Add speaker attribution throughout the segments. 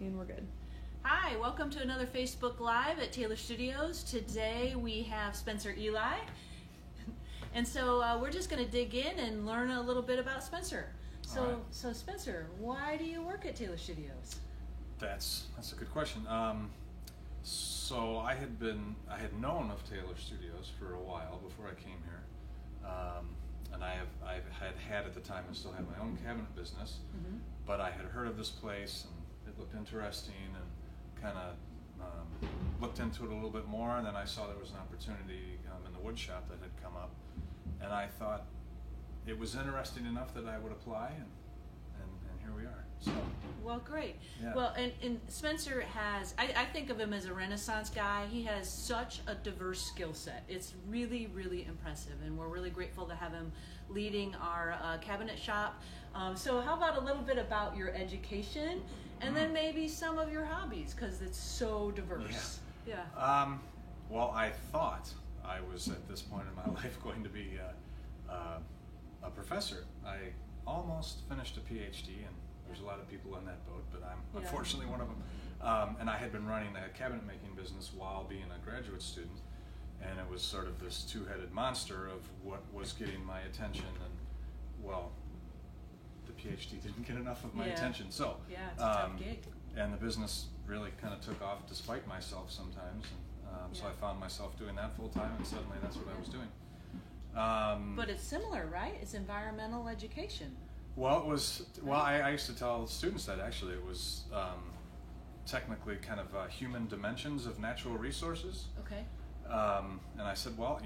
Speaker 1: And we're good.
Speaker 2: Hi, welcome to another Facebook Live at Taylor Studios. Today we have Spencer Ely. And so we're just going to dig in and learn a little bit about Spencer. So Spencer, why do you work at Taylor Studios?
Speaker 3: That's a good question. So I had known of Taylor Studios for a while before I came here, and I had at the time and still had my own cabinet business.
Speaker 2: Mm-hmm.
Speaker 3: But I had heard of this place and it looked interesting and kind of looked into it a little bit more. And then I saw there was an opportunity in the wood shop that had come up, and I thought it was interesting enough that I would apply, and here we are. So.
Speaker 2: Well, great.
Speaker 3: Yeah.
Speaker 2: Well, and Spencer has, I think of him as a Renaissance guy. He has such a diverse skill set. It's really, really impressive, and we're really grateful to have him leading our cabinet shop. So how about a little bit about your education, and then maybe some of your hobbies, because it's so diverse.
Speaker 3: Yeah. Well, I thought I was at this point in my life going to be a professor. I almost finished a PhD, and there's a lot of people in that boat, but I'm unfortunately one of them. And I had been running a cabinet making business while being a graduate student, and it was sort of this two-headed monster of what was getting my attention, and well, the PhD didn't get enough of my attention. So
Speaker 2: it's a tough gig.
Speaker 3: And the business really kind of took off despite myself sometimes, and so I found myself doing that full time, and suddenly that's what I was doing.
Speaker 2: But it's similar, right? It's environmental education.
Speaker 3: Well, it was. Well, I used to tell students that actually it was technically kind of human dimensions of natural resources.
Speaker 2: Okay.
Speaker 3: And I said, well,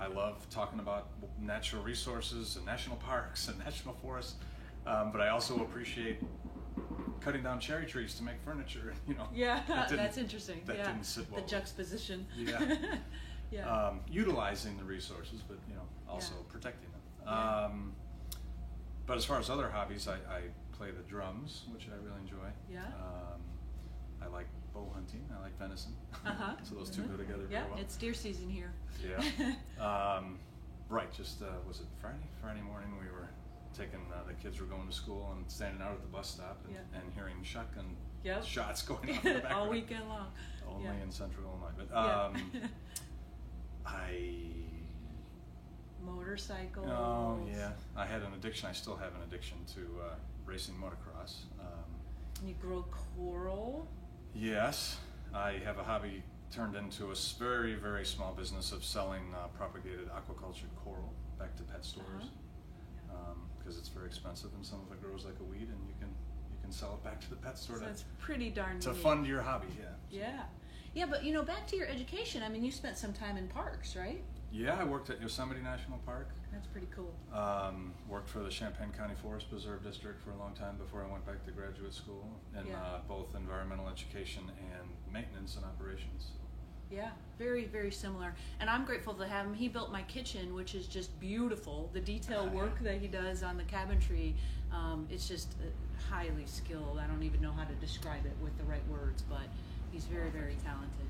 Speaker 3: I love talking about natural resources and national parks and national forests, but I also appreciate cutting down cherry trees to make furniture.
Speaker 2: Yeah, that's interesting.
Speaker 3: That didn't sit well.
Speaker 2: The juxtaposition.
Speaker 3: Yeah.
Speaker 2: Yeah.
Speaker 3: Utilizing the resources, but also protecting them. But as far as other hobbies, I play the drums, which I really enjoy.
Speaker 2: Yeah.
Speaker 3: I like bow hunting. I like venison.
Speaker 2: Uh-huh.
Speaker 3: So those two go together very well.
Speaker 2: Yeah, it's deer season here.
Speaker 3: Yeah. Right. Just was it Friday? Friday morning we were taking the kids were going to school and standing out at the bus stop and hearing shotgun shots going off in the background.
Speaker 2: All weekend long.
Speaker 3: Only in Central Illinois, but
Speaker 2: motorcycles.
Speaker 3: Oh yeah, I had an addiction. I still have an addiction to racing motocross.
Speaker 2: You grow coral.
Speaker 3: Yes, I have a hobby turned into a very, very small business of selling propagated aquaculture coral back to pet stores, because it's very expensive and some of it grows like a weed, and you can sell it back to the pet store.
Speaker 2: So that's pretty darn neat.
Speaker 3: To fund your hobby.
Speaker 2: Yeah, but back to your education. I mean, you spent some time in parks, right?
Speaker 3: Yeah, I worked at Yosemite National Park.
Speaker 2: That's pretty cool.
Speaker 3: Worked for the Champaign County Forest Preserve District for a long time before I went back to graduate school in both environmental education and maintenance and operations.
Speaker 2: Yeah, very, very similar. And I'm grateful to have him. He built my kitchen, which is just beautiful. The detail work that he does on the cabinetry, it's just highly skilled. I don't even know how to describe it with the right words, but he's very, very talented.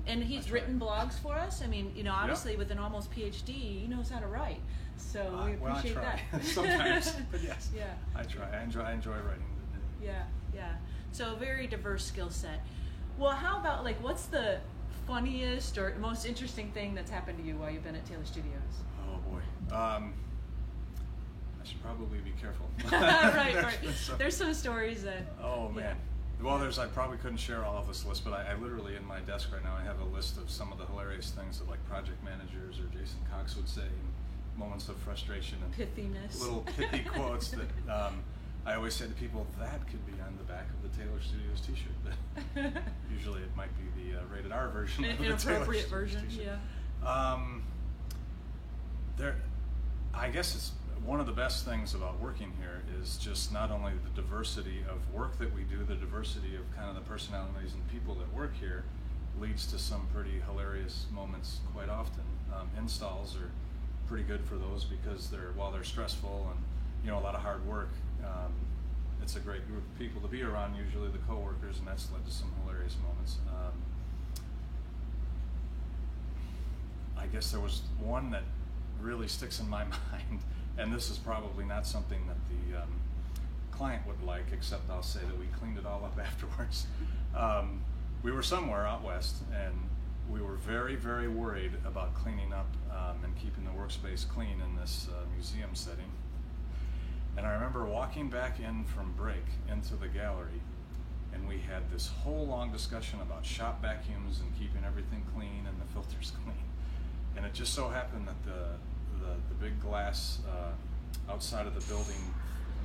Speaker 2: And he's written blogs for us. I mean, obviously with an almost PhD, he knows how to write. So we appreciate that.
Speaker 3: Sometimes, but yes.
Speaker 2: Yeah.
Speaker 3: I try. I enjoy writing.
Speaker 2: Yeah. So a very diverse skill set. Well, how about what's the funniest or most interesting thing that's happened to you while you've been at Taylor Studios?
Speaker 3: Oh boy. I should probably be careful.
Speaker 2: Right. There's some stories that.
Speaker 3: Oh man. Well, I probably couldn't share all of this list, but I literally in my desk right now I have a list of some of the hilarious things that project managers or Jason Cox would say in moments of frustration and
Speaker 2: pithiness.
Speaker 3: Little pithy quotes that I always say to people that could be on the back of the Taylor Studios T-shirt, but usually it might be the rated R version. Of the
Speaker 2: inappropriate
Speaker 3: Taylor
Speaker 2: version.
Speaker 3: T-shirt. I guess it's one of the best things about working here is just not only the diversity of work that we do, the diversity of kind of the personalities and people that work here leads to some pretty hilarious moments quite often. Installs are pretty good for those because while they're stressful and a lot of hard work, it's a great group of people to be around, usually the coworkers, and that's led to some hilarious moments. I guess there was one that really sticks in my mind, and this is probably not something that the client would like, except I'll say that we cleaned it all up afterwards. We were somewhere out west, and we were very, very worried about cleaning up and keeping the workspace clean in this museum setting. And I remember walking back in from break into the gallery, and we had this whole long discussion about shop vacuums and keeping everything clean and the filters clean. And it just so happened that the big glass outside of the building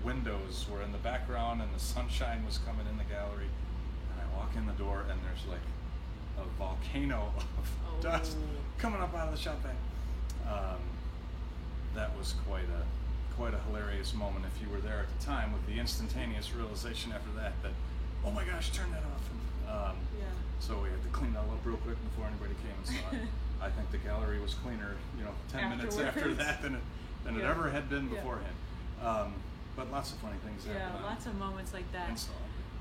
Speaker 3: windows were in the background, and the sunshine was coming in the gallery. And I walk in the door, and there's like a volcano of dust coming up out of the shop vac. That was quite a hilarious moment if you were there at the time, with the instantaneous realization after that oh my gosh, turn that off. And, so we had to clean it all up real quick before anybody came and saw it. I think the gallery was cleaner, 10 minutes after that than it ever had been beforehand. But lots of funny things happen.
Speaker 2: Yeah, lots of moments like that.
Speaker 3: Install.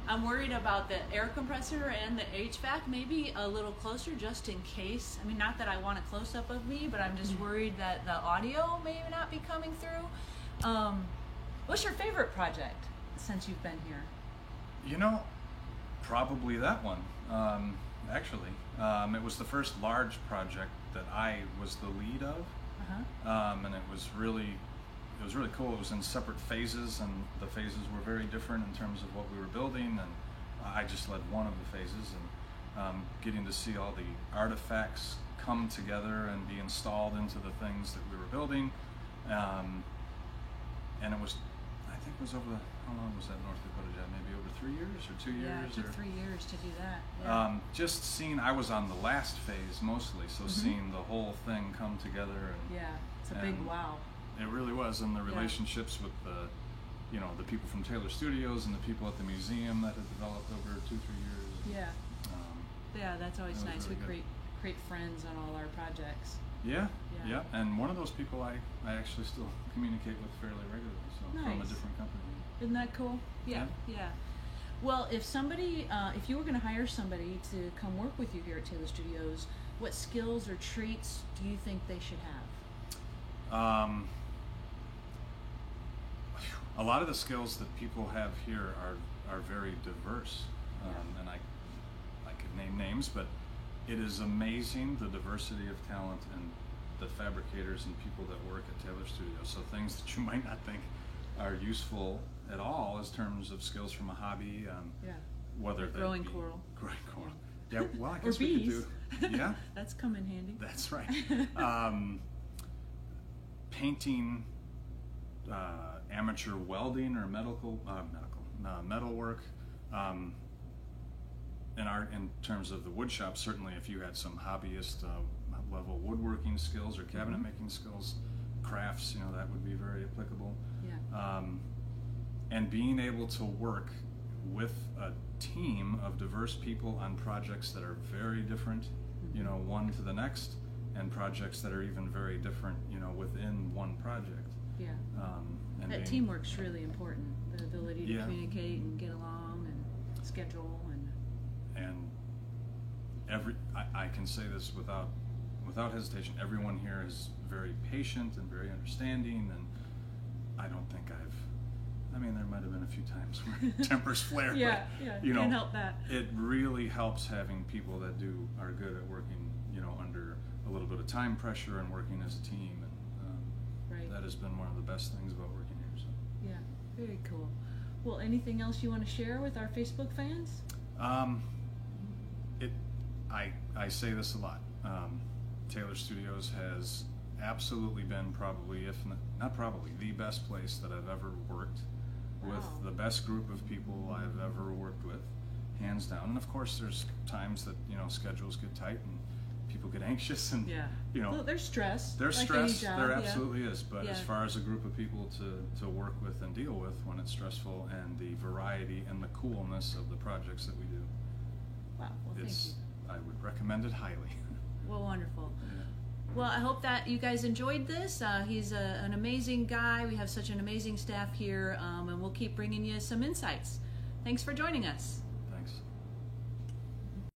Speaker 2: I'm worried about the air compressor and the HVAC, maybe a little closer just in case. I mean, not that I want a close-up of me, but I'm just worried that the audio may not be coming through. What's your favorite project since you've been here?
Speaker 3: Probably that one, actually. It was the first large project that I was the lead of, and it was really cool. It was in separate phases, and the phases were very different in terms of what we were building, and I just led one of the phases, and getting to see all the artifacts come together and be installed into the things that we were building, and it was, I think it was over how long was that North Dakota job? Maybe over 3 years or 2 years?
Speaker 2: Yeah, it took 3 years to do that.
Speaker 3: Just seeing, I was on the last phase mostly, so seeing the whole thing come together. And,
Speaker 2: it's a big wow.
Speaker 3: It really was, and the relationships with the people from Taylor Studios and the people at the museum that had developed over 2-3 years.
Speaker 2: Yeah, that's always
Speaker 3: that
Speaker 2: nice.
Speaker 3: really
Speaker 2: We create friends on all our projects.
Speaker 3: Yeah, and one of those people I actually still communicate with fairly regularly, so from a different company.
Speaker 2: Isn't that cool? Yeah. Well, if you were going to hire somebody to come work with you here at Taylor Studios, what skills or traits do you think they should have?
Speaker 3: A lot of the skills that people have here are very diverse, and I could name names, but it is amazing the diversity of talent and the fabricators and people that work at Taylor Studios. So things that you might not think are useful at all as terms of skills from a hobby, whether
Speaker 2: like growing coral.
Speaker 3: Growing coral. Yeah, well, I guess we could do. Yeah,
Speaker 2: that's come in handy.
Speaker 3: That's right. Painting, amateur welding or metal work. In terms of the wood shop, certainly if you had some hobbyist level woodworking skills or cabinet making skills, crafts, that would be very applicable. And being able to work with a team of diverse people on projects that are very different, one to the next, and projects that are even very different, within one project. And
Speaker 2: that teamwork's really important. The ability to communicate and get along and schedule
Speaker 3: and I can say this without hesitation. Everyone here is very patient and very understanding, and I don't think there might have been a few times where tempers flare. But,
Speaker 2: can't help that.
Speaker 3: It really helps having people that are good at working, under a little bit of time pressure and working as a team, and that has been one of the best things about working here. So.
Speaker 2: Yeah, very cool. Well, anything else you want to share with our Facebook fans?
Speaker 3: I say this a lot. Taylor Studios has absolutely been probably, if not probably, the best place that I've ever worked with, the best group of people I've ever worked with, hands down. And of course, there's times that schedules get tight and people get anxious, and
Speaker 2: well, there's stress.
Speaker 3: There's
Speaker 2: like
Speaker 3: stress.
Speaker 2: Any job,
Speaker 3: there absolutely is. But
Speaker 2: Yeah.
Speaker 3: as far as a group of people to work with and deal with when it's stressful, and the variety and the coolness of the projects that we do,
Speaker 2: Wow. Well, thank you.
Speaker 3: I would recommend it highly.
Speaker 2: Well, wonderful. Well, I hope that you guys enjoyed this. He's an amazing guy. We have such an amazing staff here, and we'll keep bringing you some insights. Thanks for joining us.